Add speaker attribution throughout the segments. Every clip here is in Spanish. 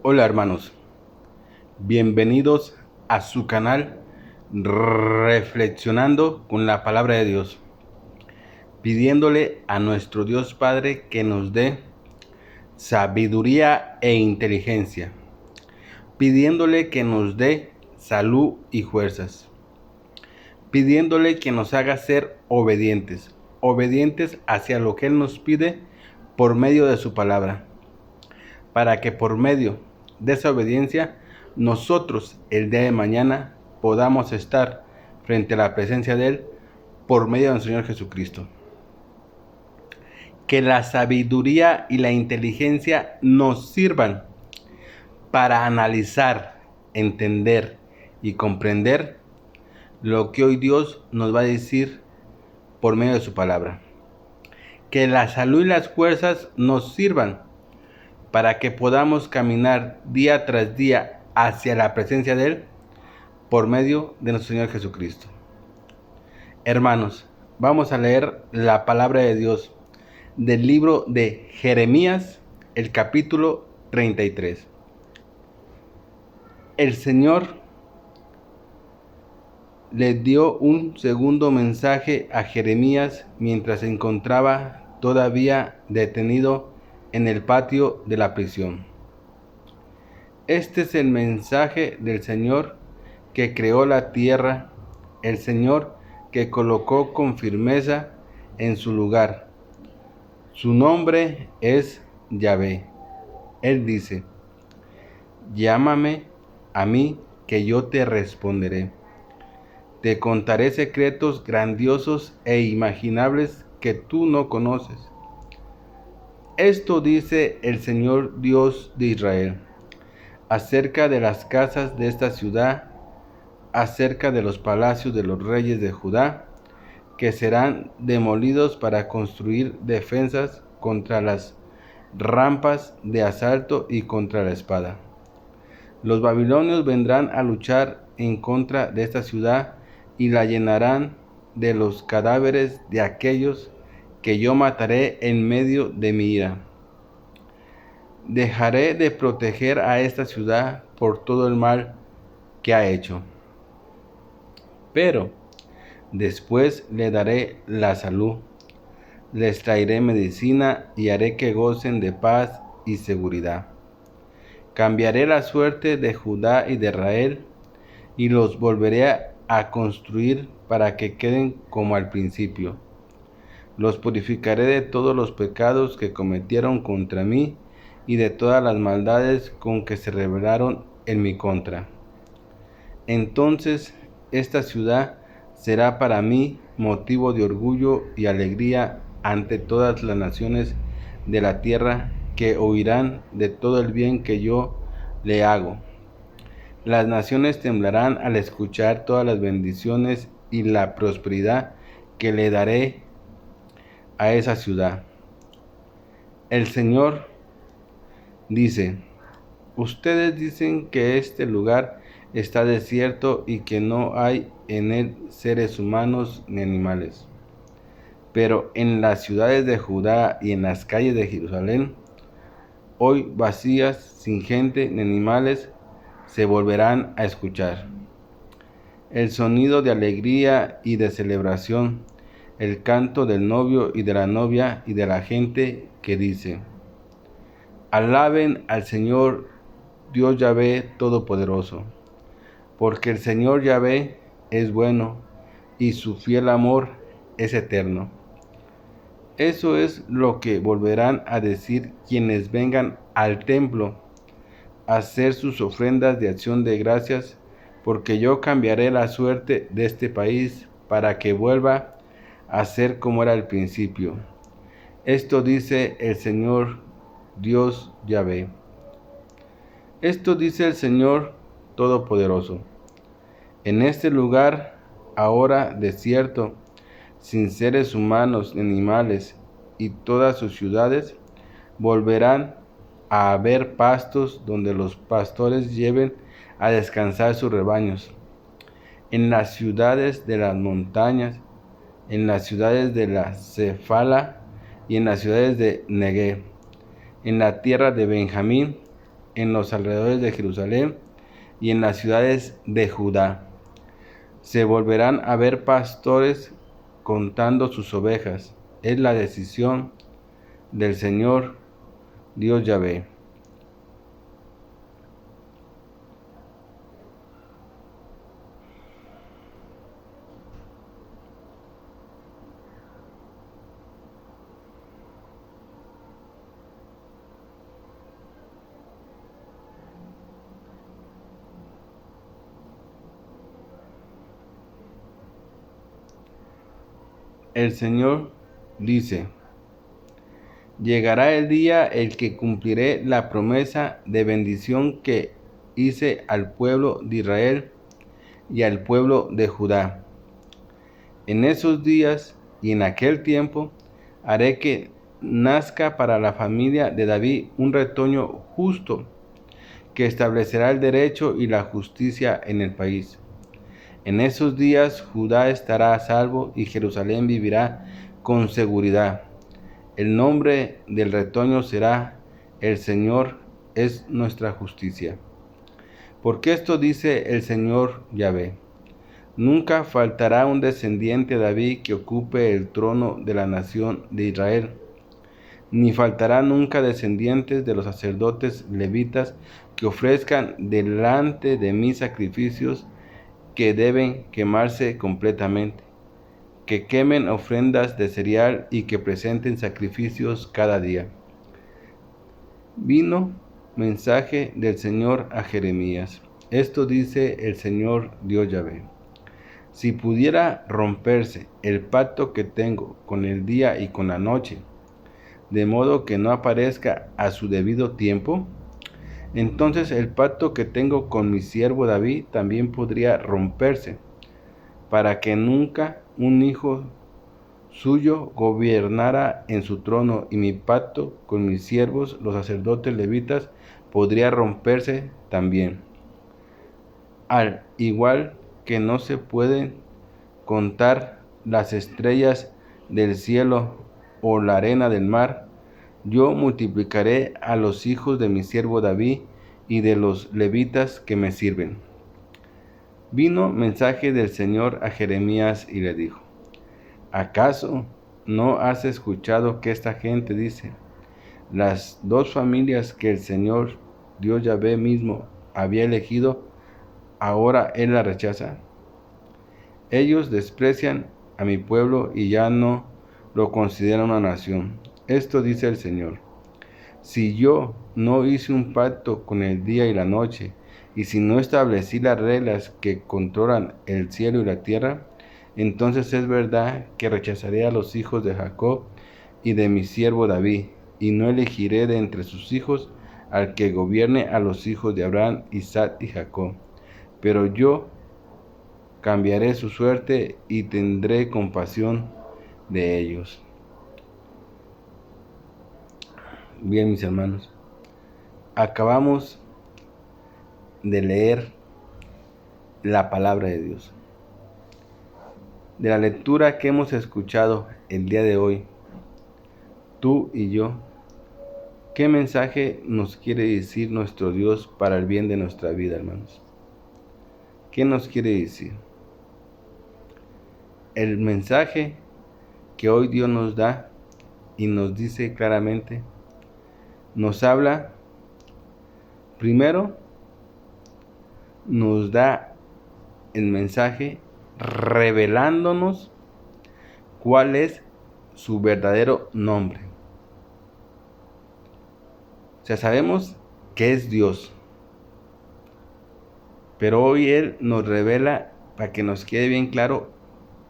Speaker 1: Hola hermanos, bienvenidos a su canal Reflexionando con la Palabra de Dios, pidiéndole a nuestro Dios Padre que nos dé sabiduría e inteligencia, pidiéndole que nos dé salud y fuerzas, pidiéndole que nos haga ser obedientes hacia lo que Él nos pide por medio de su palabra, para que por medio de esa obediencia nosotros el día de mañana podamos estar frente a la presencia de Él por medio de nuestro Señor Jesucristo. Que la sabiduría y la inteligencia nos sirvan para analizar, entender y comprender lo que hoy Dios nos va a decir por medio de su palabra. Que la salud y las fuerzas nos sirvan para que podamos caminar día tras día hacia la presencia de Él por medio de nuestro Señor Jesucristo. Hermanos, vamos a leer la palabra de Dios del libro de Jeremías, el capítulo 33. El Señor le dio un segundo mensaje a Jeremías mientras se encontraba todavía detenido en el patio de la prisión. Este es el mensaje del Señor que creó la tierra, el Señor que colocó con firmeza en su lugar. Su nombre es Yahvé. Él dice: llámame a mí que yo te responderé. Te contaré secretos grandiosos e imaginables que tú no conoces. Esto dice el Señor Dios de Israel acerca de las casas de esta ciudad, acerca de los palacios de los reyes de Judá, que serán demolidos para construir defensas contra las rampas de asalto y contra la espada. Los babilonios vendrán a luchar en contra de esta ciudad y la llenarán de los cadáveres de aquellos que yo mataré en medio de mi ira. Dejaré de proteger a esta ciudad por todo el mal que ha hecho. Pero después le daré la salud, les traeré medicina y haré que gocen de paz y seguridad. Cambiaré la suerte de Judá y de Israel y los volveré a construir para que queden como al principio. Los purificaré de todos los pecados que cometieron contra mí y de todas las maldades con que se rebelaron en mi contra. Entonces esta ciudad será para mí motivo de orgullo y alegría ante todas las naciones de la tierra, que oirán de todo el bien que yo le hago. Las naciones temblarán al escuchar todas las bendiciones y la prosperidad que le daré a esa ciudad. El Señor dice: ustedes dicen que este lugar está desierto y que no hay en él seres humanos ni animales. Pero en las ciudades de Judá y en las calles de Jerusalén, hoy vacías, sin gente ni animales, se volverán a escuchar el sonido de alegría y de celebración, el canto del novio y de la novia y de la gente que dice: alaben al Señor Dios Yahvé Todopoderoso, porque el Señor Yahvé es bueno y su fiel amor es eterno. Eso es lo que volverán a decir quienes vengan al templo a hacer sus ofrendas de acción de gracias, porque yo cambiaré la suerte de este país para que vuelva a ser como era al principio. Esto dice el Señor Dios Yahvé. Esto dice el Señor Todopoderoso: en este lugar, ahora desierto, sin seres humanos ni animales, y todas sus ciudades volverán a haber pastos donde los pastores lleven a descansar sus rebaños. En las ciudades de las montañas, en las ciudades de la Cefala y en las ciudades de Neguev, en la tierra de Benjamín, en los alrededores de Jerusalén y en las ciudades de Judá. Se volverán a ver pastores contando sus ovejas. Es la decisión del Señor Dios Yahvé. El Señor dice: llegará el día en que cumpliré la promesa de bendición que hice al pueblo de Israel y al pueblo de Judá. En esos días y en aquel tiempo haré que nazca para la familia de David un retoño justo, que establecerá el derecho y la justicia en el país. En esos días Judá estará a salvo y Jerusalén vivirá con seguridad. El nombre del retoño será: El Señor es nuestra justicia. Porque esto dice el Señor Yahvé: nunca faltará un descendiente de David que ocupe el trono de la nación de Israel, ni faltará nunca descendientes de los sacerdotes levitas que ofrezcan delante de mí sacrificios que deben quemarse completamente, que quemen ofrendas de cereal y que presenten sacrificios cada día. Vino mensaje del Señor a Jeremías. Esto dice el Señor Dios Yahvé: si pudiera romperse el pacto que tengo con el día y con la noche, de modo que no aparezca a su debido tiempo, entonces el pacto que tengo con mi siervo David también podría romperse, para que nunca un hijo suyo gobernara en su trono, y mi pacto con mis siervos, los sacerdotes levitas, podría romperse también. Al igual que no se pueden contar las estrellas del cielo o la arena del mar, yo multiplicaré a los hijos de mi siervo David y de los levitas que me sirven. Vino mensaje del Señor a Jeremías y le dijo: ¿acaso no has escuchado que esta gente dice: las dos familias que el Señor Dios Yahvé mismo había elegido, ahora Él las rechaza? Ellos desprecian a mi pueblo y ya no lo consideran una nación. Esto dice el Señor: si yo no hice un pacto con el día y la noche, y si no establecí las reglas que controlan el cielo y la tierra, entonces es verdad que rechazaré a los hijos de Jacob y de mi siervo David, y no elegiré de entre sus hijos al que gobierne a los hijos de Abraham, Isaac y Jacob. Pero yo cambiaré su suerte y tendré compasión de ellos. Bien, mis hermanos, acabamos de leer la palabra de Dios. De la lectura que hemos escuchado el día de hoy, tú y yo, ¿qué mensaje nos quiere decir nuestro Dios para el bien de nuestra vida, hermanos? ¿Qué nos quiere decir? El mensaje que hoy Dios nos da y nos dice claramente, nos habla, primero, nos da el mensaje revelándonos cuál es su verdadero nombre. O sea, sabemos que es Dios, pero hoy Él nos revela, para que nos quede bien claro,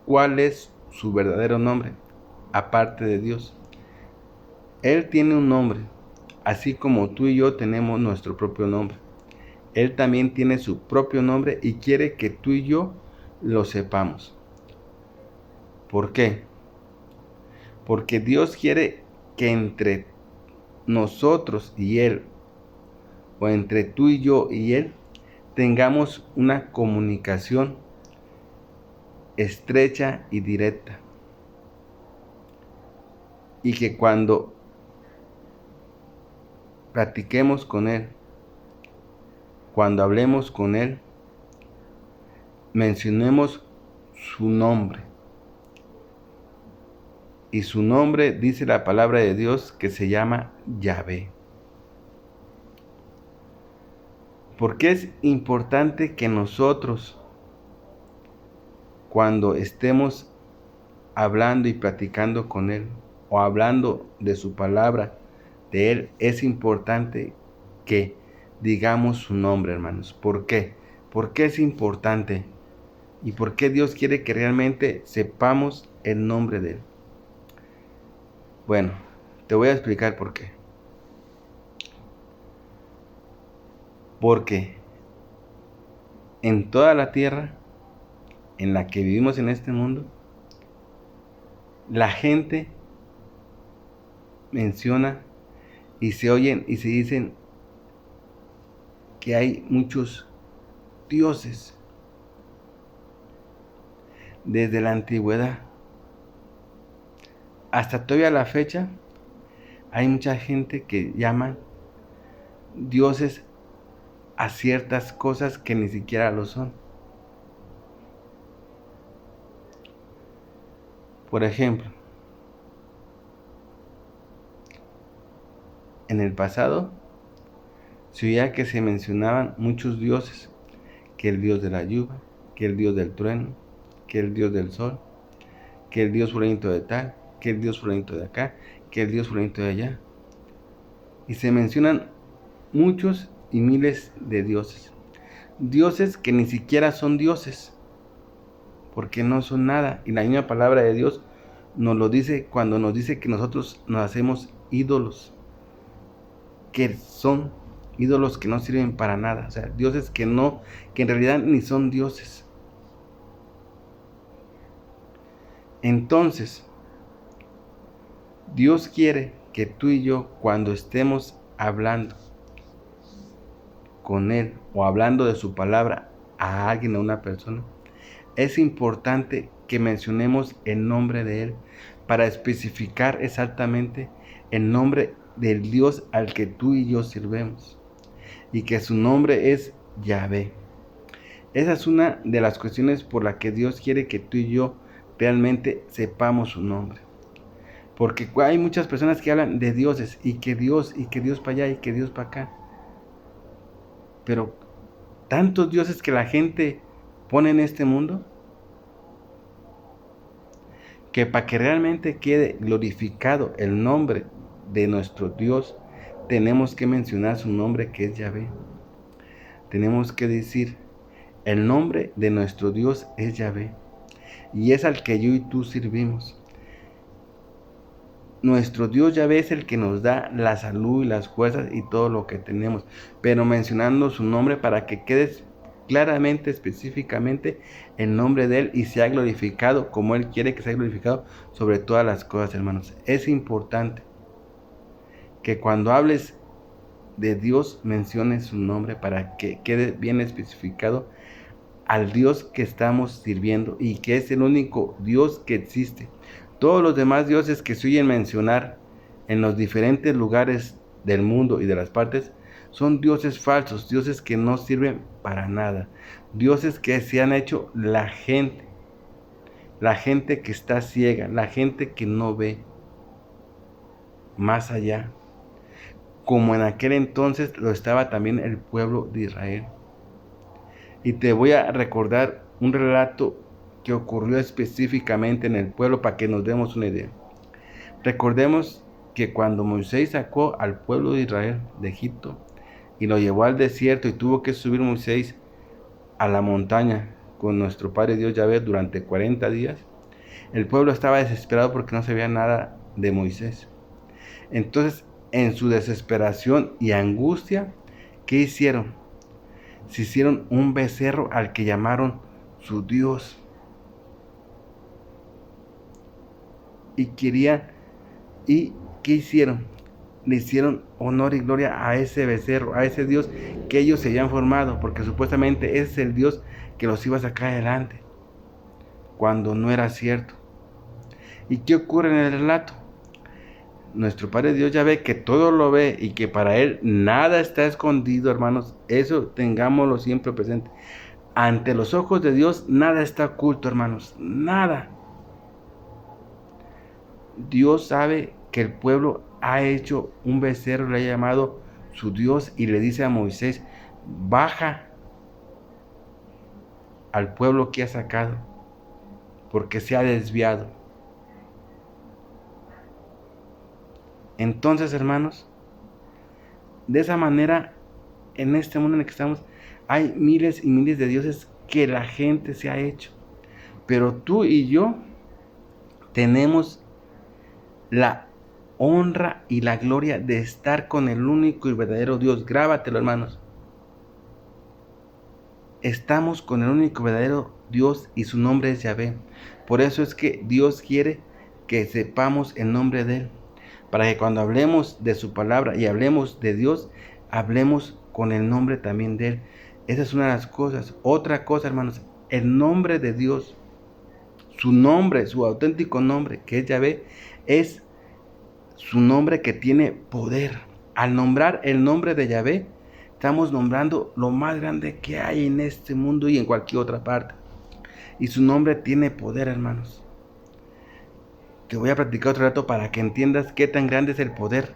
Speaker 1: cuál es su verdadero nombre, aparte de Dios. Él tiene un nombre, así como tú y yo tenemos nuestro propio nombre. Él también tiene su propio nombre y quiere que tú y yo lo sepamos. ¿Por qué? Porque Dios quiere que entre nosotros y Él, o entre tú y yo y Él, tengamos una comunicación estrecha y directa. Y que cuando platiquemos con Él, cuando hablemos con Él, mencionemos su nombre. Y su nombre dice la palabra de Dios que se llama Yahvé. ¿Por qué es importante que nosotros, cuando estemos hablando y platicando con Él, o hablando de su palabra, de Él, es importante que digamos su nombre, hermanos? ¿Por qué? ¿Por qué es importante? ¿Y por qué Dios quiere que realmente sepamos el nombre de Él? Bueno, te voy a explicar por qué. Porque en toda la tierra en la que vivimos en este mundo, la gente menciona y se oyen y se dicen que hay muchos dioses desde la antigüedad hasta todavía la fecha. Hay mucha gente que llaman dioses a ciertas cosas que ni siquiera lo son. Por ejemplo, en el pasado se oía que se mencionaban muchos dioses, que el dios de la lluvia, que el dios del trueno, que el dios del sol, que el dios fulanito de tal, que el dios fulanito de acá, que el dios fulanito de allá. Y se mencionan muchos y miles de dioses. Dioses que ni siquiera son dioses, porque no son nada. Y la misma palabra de Dios nos lo dice cuando nos dice que nosotros nos hacemos ídolos, que son ídolos que no sirven para nada. O sea, dioses que en realidad ni son dioses. Entonces, Dios quiere que tú y yo, cuando estemos hablando con Él o hablando de su palabra a alguien, a una persona, es importante que mencionemos el nombre de Él para especificar exactamente el nombre del Dios al que tú y yo sirvemos, y que su nombre es Yahvé. Esa es una de las cuestiones por las que Dios quiere que tú y yo realmente sepamos su nombre. Porque hay muchas personas que hablan de dioses, y que Dios para allá, y que Dios para acá. Pero tantos dioses que la gente pone en este mundo, que para que realmente quede glorificado el nombre de nuestro Dios, tenemos que mencionar su nombre, que es Yahvé. Tenemos que decir, el nombre de nuestro Dios es Yahvé, y es al que yo y tú servimos. Nuestro Dios Yahvé es el que nos da la salud y las fuerzas y todo lo que tenemos, pero mencionando su nombre para que quede claramente, específicamente el nombre de Él y sea glorificado como Él quiere que sea glorificado sobre todas las cosas, hermanos. Es importante que cuando hables de Dios menciones su nombre para que quede bien especificado al Dios que estamos sirviendo y que es el único Dios que existe. Todos los demás dioses que se oyen mencionar en los diferentes lugares del mundo y de las partes son dioses falsos, dioses que no sirven para nada, dioses que se han hecho la gente que está ciega, la gente que no ve más allá, como en aquel entonces lo estaba también el pueblo de Israel. Y te voy a recordar un relato que ocurrió específicamente en el pueblo para que nos demos una idea. Recordemos que cuando Moisés sacó al pueblo de Israel de Egipto y lo llevó al desierto, y tuvo que subir Moisés a la montaña con nuestro Padre Dios Yahvé durante 40 días, el pueblo estaba desesperado porque no sabía nada de Moisés. Entonces, en su desesperación y angustia, ¿qué hicieron? Se hicieron un becerro al que llamaron su Dios. ¿Y qué hicieron? Le hicieron honor y gloria a ese becerro, a ese Dios que ellos se habían formado, porque supuestamente ese es el Dios que los iba a sacar adelante, cuando no era cierto. ¿Y qué ocurre en el relato? nuestro Padre Dios ya ve que todo lo ve y que para Él nada está escondido, hermanos. Eso tengámoslo siempre presente. Ante los ojos de Dios nada está oculto, hermanos. Nada. Dios sabe que el pueblo ha hecho un becerro, le ha llamado su Dios y le dice a Moisés, baja al pueblo que ha sacado, porque se ha desviado. Entonces, hermanos, de esa manera, en este mundo en el que estamos, hay miles y miles de dioses que la gente se ha hecho. Pero tú y yo tenemos la honra y la gloria de estar con el único y verdadero Dios. Grábatelo, hermanos. Estamos con el único y verdadero Dios y su nombre es Yahvé. Por eso es que Dios quiere que sepamos el nombre de Él. Para que cuando hablemos de su palabra y hablemos de Dios, hablemos con el nombre también de Él. Esa es una de las cosas. Otra cosa, hermanos, el nombre de Dios, su nombre, su auténtico nombre, que es Yahvé, es su nombre que tiene poder. Al nombrar el nombre de Yahvé, estamos nombrando lo más grande que hay en este mundo y en cualquier otra parte. Y su nombre tiene poder, hermanos. Te voy a platicar otro rato para que entiendas qué tan grande es el poder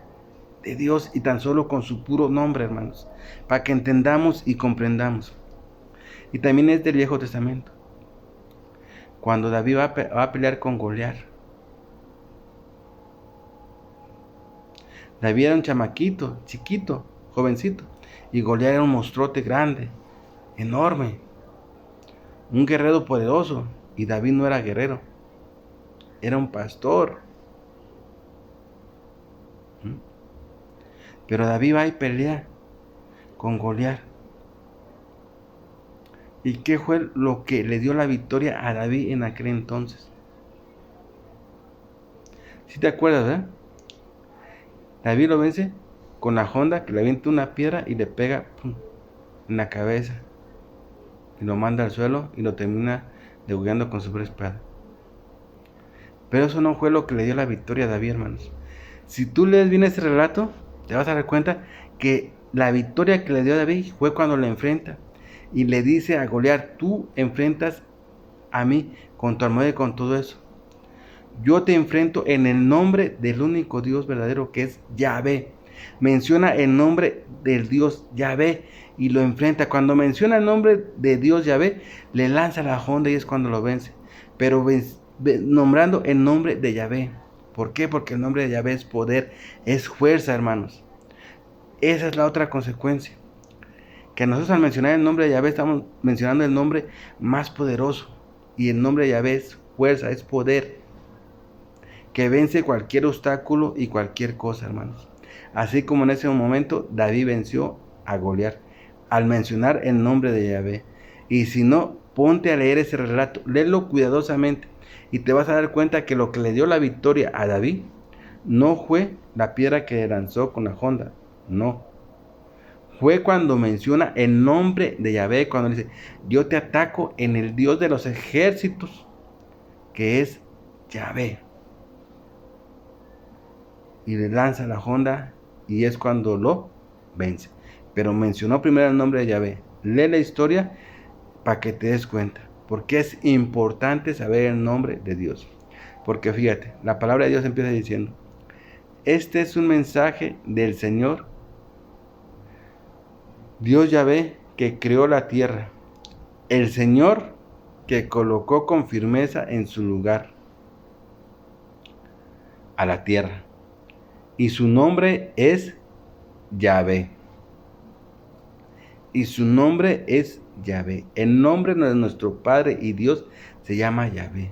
Speaker 1: de Dios y tan solo con su puro nombre, hermanos. Para que entendamos y comprendamos. Y también es del Viejo Testamento. Cuando David va a pelear con Goliat. David era un chamaquito, chiquito, jovencito. Y Goliat era un monstruote grande, enorme. Un guerrero poderoso. Y David no era guerrero. Era un pastor. Pero David va y pelea con Goliat. ¿Y qué fue lo que le dio la victoria a David en aquel entonces? ¿Sí te acuerdas, verdad? David lo vence con la honda que le avienta una piedra y le pega en la cabeza. Y lo manda al suelo y lo termina degollando con su espada. Pero eso no fue lo que le dio la victoria a David, hermanos. Si tú lees bien ese relato, te vas a dar cuenta que la victoria que le dio a David fue cuando le enfrenta y le dice a Goliat, tú enfrentas a mí con tu armadura y con todo eso. Yo te enfrento en el nombre del único Dios verdadero que es Yahvé. Menciona el nombre del Dios Yahvé y lo enfrenta. Cuando menciona el nombre de Dios Yahvé, le lanza la honda y es cuando lo vence. Pero nombrando el nombre de Yahvé. ¿Por qué? Porque el nombre de Yahvé es poder, es fuerza, hermanos. Esa es la otra consecuencia. Que nosotros al mencionar el nombre de Yahvé estamos mencionando el nombre más poderoso. Y el nombre de Yahvé es fuerza, es poder. Que vence cualquier obstáculo y cualquier cosa, hermanos. Así como en ese momento David venció a Goliat al mencionar el nombre de Yahvé. Y si no, ponte a leer ese relato, léelo cuidadosamente y te vas a dar cuenta que lo que le dio la victoria a David no fue la piedra que lanzó con la honda, no. Fue cuando menciona el nombre de Yahvé, cuando dice, yo te ataco en el Dios de los ejércitos, que es Yahvé. Y le lanza la honda y es cuando lo vence. Pero mencionó primero el nombre de Yahvé. Lee la historia para que te des cuenta. Porque es importante saber el nombre de Dios. Porque fíjate, la palabra de Dios empieza diciendo, este es un mensaje del Señor, Dios Yahvé, que creó la tierra. El Señor que colocó con firmeza en su lugar a la tierra. Y su nombre es Yahvé. Y su nombre es Yahvé. El nombre de nuestro Padre y Dios se llama Yahvé.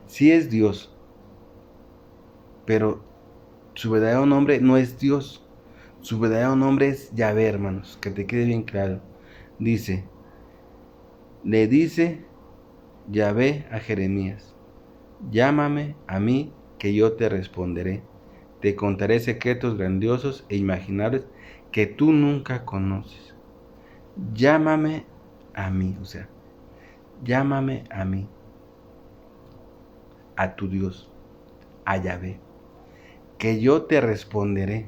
Speaker 1: Sí es Dios, pero su verdadero nombre no es Dios. Su verdadero nombre es Yahvé, hermanos. Que te quede bien claro. Le dice Yahvé a Jeremías, llámame a mí que yo te responderé. Te contaré secretos grandiosos e imaginables que tú nunca conoces. Llámame a mí, o sea, llámame a mí. a tu Dios, a Yahvé, que yo te responderé.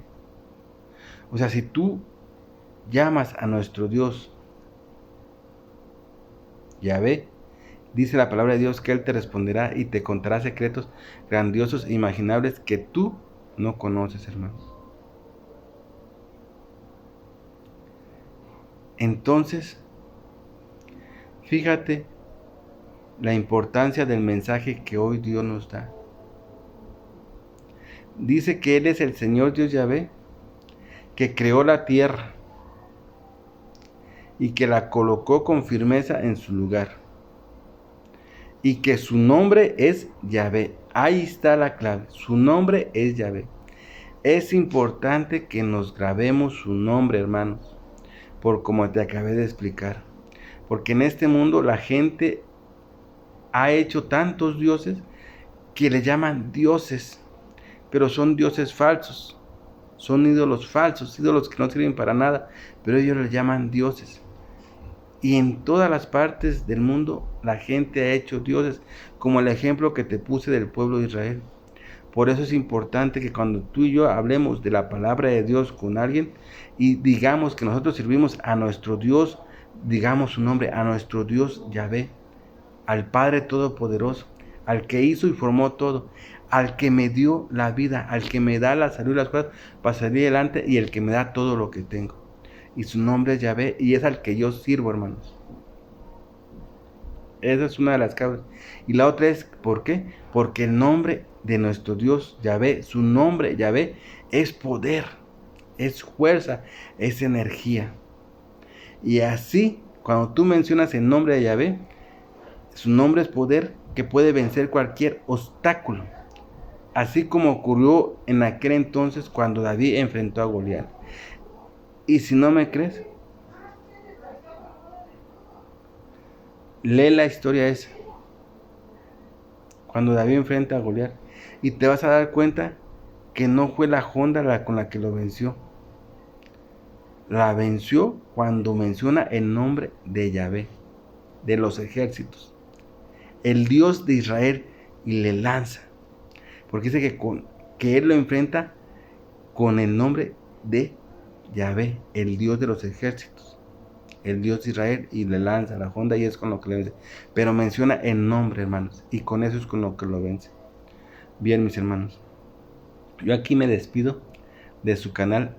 Speaker 1: O sea, si tú llamas a nuestro Dios, Yahvé, dice la palabra de Dios que Él te responderá y te contará secretos grandiosos e imaginables que tú no conoces, hermanos. Entonces, fíjate la importancia del mensaje que hoy Dios nos da. Dice que Él es el Señor Dios Yahvé, que creó la tierra y que la colocó con firmeza en su lugar. Y que su nombre es Yahvé. Ahí está la clave. Su nombre es Yahvé. Es importante que nos grabemos su nombre, hermanos, por como te acabé de explicar. Porque en este mundo la gente ha hecho tantos dioses que le llaman dioses, pero son dioses falsos. Son ídolos falsos, ídolos que no sirven para nada, pero ellos les llaman dioses. Y en todas las partes del mundo la gente ha hecho dioses, como el ejemplo que te puse del pueblo de Israel. Por eso es importante que cuando tú y yo hablemos de la palabra de Dios con alguien y digamos que nosotros servimos a nuestro Dios, digamos su nombre, a nuestro Dios Yahvé, al Padre Todopoderoso, al que hizo y formó todo, al que me dio la vida, al que me da la salud y las cosas para salir adelante y el que me da todo lo que tengo. Y su nombre es Yahvé y es al que yo sirvo, hermanos. Esa es una de las causas. Y la otra es, ¿por qué? Porque el nombre de nuestro Dios Yahvé, su nombre Yahvé, es poder, es fuerza, es energía. Y así, cuando tú mencionas el nombre de Yahvé, su nombre es poder que puede vencer cualquier obstáculo. Así como ocurrió en aquel entonces cuando David enfrentó a Goliat. Y si no me crees, lee la historia esa, cuando David enfrenta a Goliat, y te vas a dar cuenta que no fue la Honda con la que lo venció. La venció cuando menciona el nombre de Yahvé, de los ejércitos, el Dios de Israel, y le lanza. Porque dice que él lo enfrenta con el nombre de Yahvé, el Dios de los ejércitos, el Dios de Israel, y le lanza la Honda y es con lo que le vence. Pero menciona el nombre, hermanos, y con eso es con lo que lo vence. Bien, mis hermanos, yo aquí me despido de su canal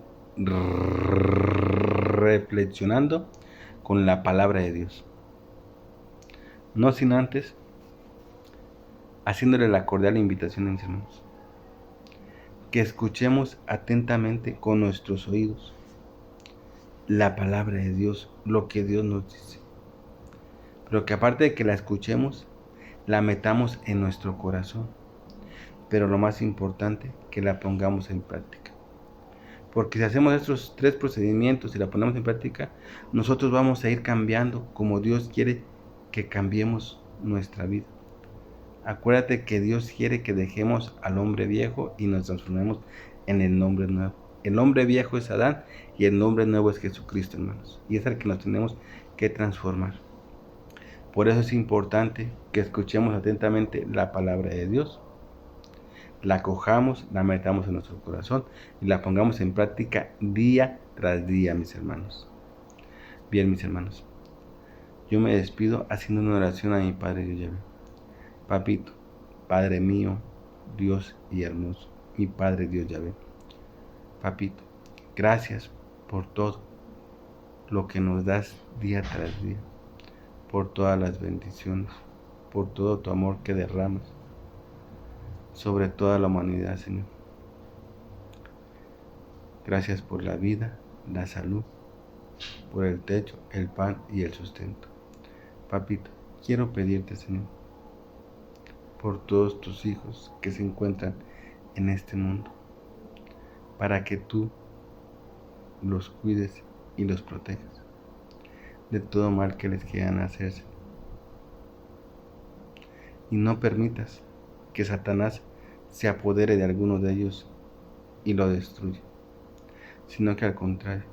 Speaker 1: Reflexionando con la Palabra de Dios. No sin antes haciéndole la cordial invitación a mis hermanos, que escuchemos atentamente con nuestros oídos la palabra de Dios, lo que Dios nos dice. Pero que aparte de que la escuchemos, la metamos en nuestro corazón. Pero lo más importante, que la pongamos en práctica. Porque si hacemos estos 3 procedimientos y la ponemos en práctica, nosotros vamos a ir cambiando como Dios quiere que cambiemos nuestra vida. Acuérdate que Dios quiere que dejemos al hombre viejo y nos transformemos en el hombre nuevo. El hombre viejo es Adán y el hombre nuevo es Jesucristo, hermanos. Y es al que nos tenemos que transformar. Por eso es importante que escuchemos atentamente la palabra de Dios, la cojamos, la metamos en nuestro corazón y la pongamos en práctica día tras día, mis hermanos. Bien, mis hermanos, yo me despido haciendo una oración a mi Padre Dios Yahvé. Papito, Padre mío, Dios y hermoso, mi Padre Dios Yahvé. Papito, gracias por todo lo que nos das día tras día, por todas las bendiciones, por todo tu amor que derramas sobre toda la humanidad, Señor. Gracias por la vida, la salud, por el techo, el pan y el sustento. Papito, quiero pedirte, Señor, por todos tus hijos que se encuentran en este mundo, para que tú los cuides y los protejas de todo mal que les quieran hacerse. Y no permitas que Satanás se apodere de alguno de ellos y lo destruya, sino que al contrario,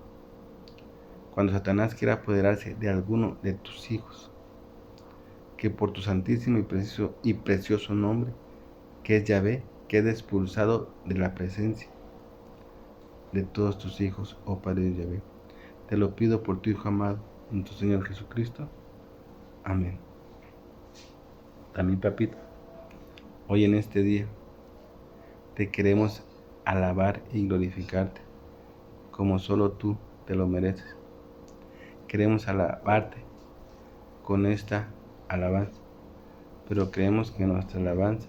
Speaker 1: cuando Satanás quiera apoderarse de alguno de tus hijos, que por tu santísimo y precioso nombre que es Yahvé, quede expulsado de la presencia de todos tus hijos, oh Padre de Yahvé. Te lo pido por tu Hijo amado, nuestro Señor Jesucristo. Amén. También, papito, hoy en este día te queremos alabar y glorificarte como solo tú te lo mereces. Queremos alabarte con esta alabanza, pero creemos que nuestra alabanza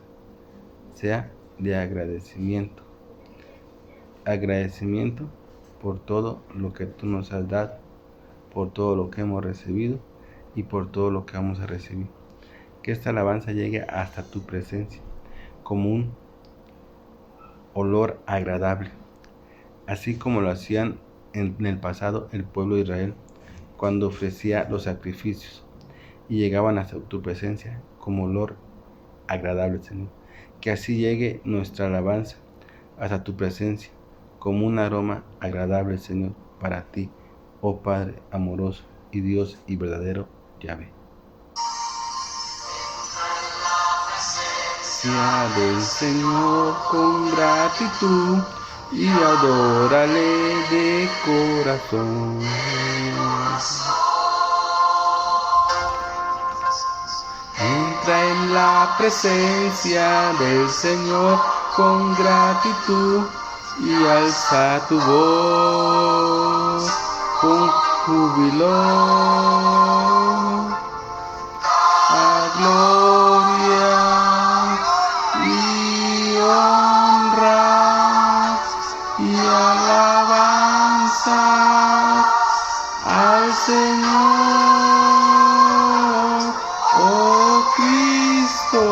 Speaker 1: sea de agradecimiento. Agradecimiento por todo lo que tú nos has dado, por todo lo que hemos recibido y por todo lo que vamos a recibir. Que esta alabanza llegue hasta tu presencia como un olor agradable, así como lo hacían en el pasado el pueblo de Israel cuando ofrecía los sacrificios y llegaban hasta tu presencia como olor agradable, Señor. Que así llegue nuestra alabanza hasta tu presencia como un aroma agradable, Señor, para ti, oh Padre amoroso y Dios y verdadero Yahvé. Sea del Señor con gratitud y adórale de corazón. Entra en la presencia del Señor con gratitud y alza tu voz con júbilo a gloria y honra y alabanza al Señor, oh Cristo.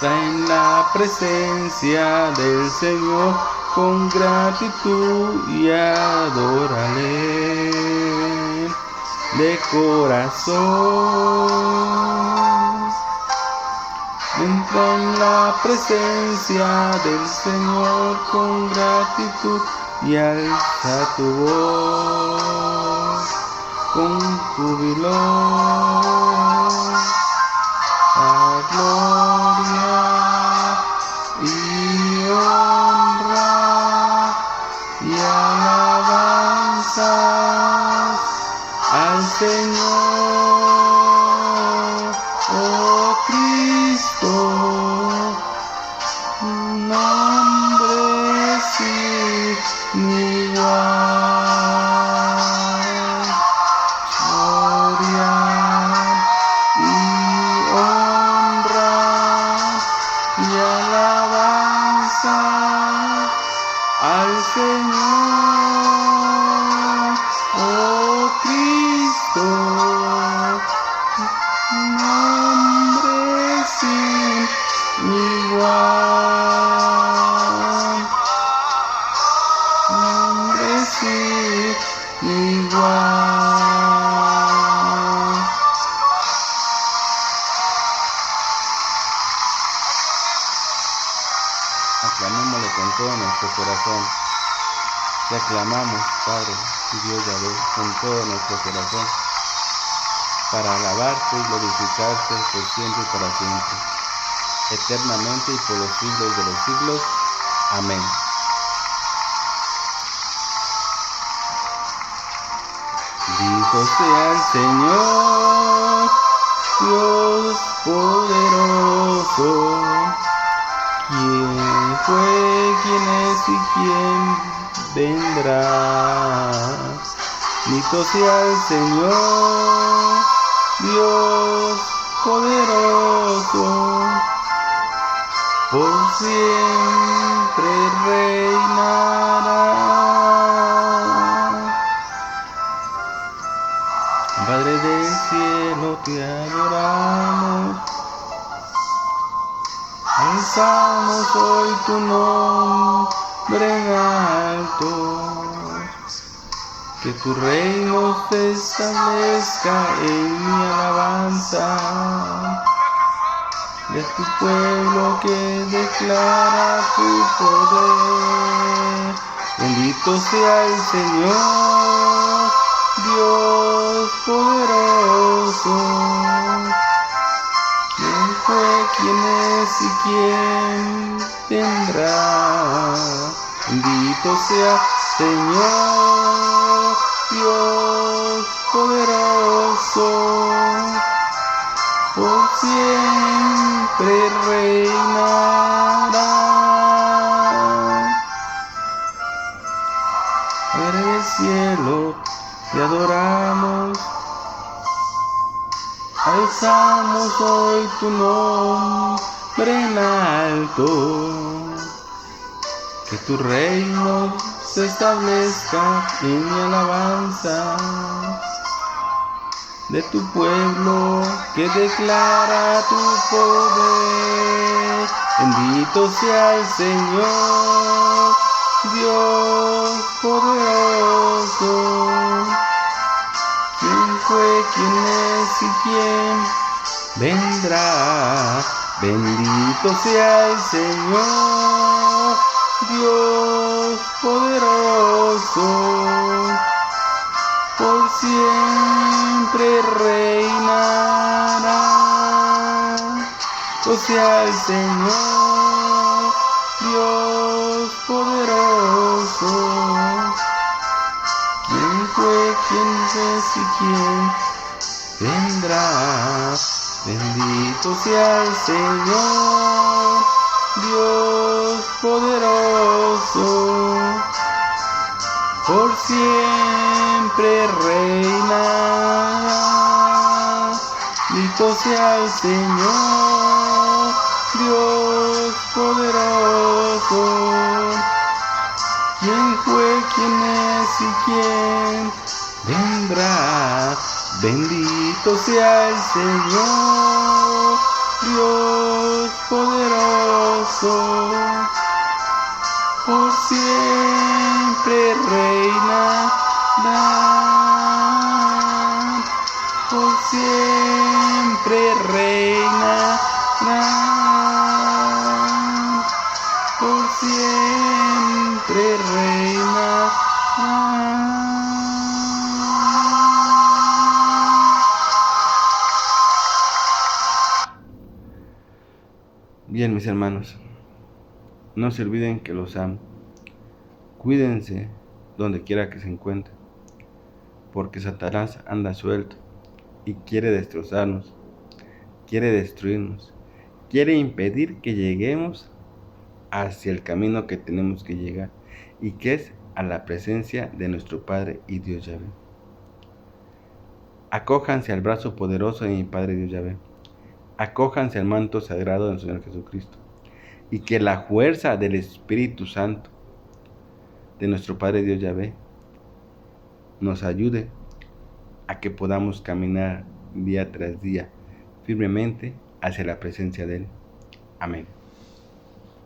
Speaker 1: En la presencia del Señor con gratitud y adórale de corazón. Entra en la presencia del Señor con gratitud y alza tu voz con júbilo a gloria y honra y alabanza al Señor, oh Cristo, nombre sin igual, gloria y honra y alabanza al Señor, oh Cristo, nombre sin igual, nombre sin igual. Aclamémosle con todo nuestro corazón. Te aclamamos, Padre y Dios Yahvé, con todo nuestro corazón, para alabarte y glorificarte por siempre y para siempre, eternamente y por los siglos de los siglos. Amén. Bendito sea el Señor, Dios poderoso. ¿Quién fue, quién es y quién vendrá? Bendito sea el Señor, Dios poderoso, por siempre reinará. Padre del cielo, te adoramos. Alzamos hoy tu nombre en alto, que tu reino se establezca en mi alabanza, de tu pueblo que declara tu poder, Bendito sea el Señor, Dios poderoso. ¿Quién fue, quién es y quién vendrá? Bendito sea Señor, Dios poderoso. Por siempre reinará. Padre del cielo, te adoramos, alzamos hoy tu nombre en alto, que tu reino se establezca en mi alabanza, de tu pueblo que declara tu poder. Bendito sea el Señor, Dios poderoso. ¿Quién fue, quién es y quién vendrá? Bendito sea el Señor, Dios poderoso. Por siempre reinará. O sea el Señor, Dios poderoso. ¿Quién fue, quién es y quién vendrá? Bendito sea el Señor, Dios poderoso. Por siempre reinará. Bendito sea el Señor, Dios poderoso. ¿Quién fue, quién es y quién vendrá? Bendito sea el Señor, Dios poderoso. Por siempre reinará. Por siempre reinará. Por siempre reinará. Bien, mis hermanos, no se olviden que los amo. Cuídense donde quiera que se encuentren, porque Satanás anda suelto y quiere destrozarnos, quiere destruirnos, quiere impedir que lleguemos hacia el camino que tenemos que llegar, y que es a la presencia de nuestro Padre y Dios Yahvé. Acójanse al brazo poderoso de mi Padre Dios Yahvé. Acójanse al manto sagrado del Señor Jesucristo, y que la fuerza del Espíritu Santo de nuestro Padre Dios Yahvé nos ayude a que podamos caminar día tras día firmemente hacia la presencia de Él. Amén.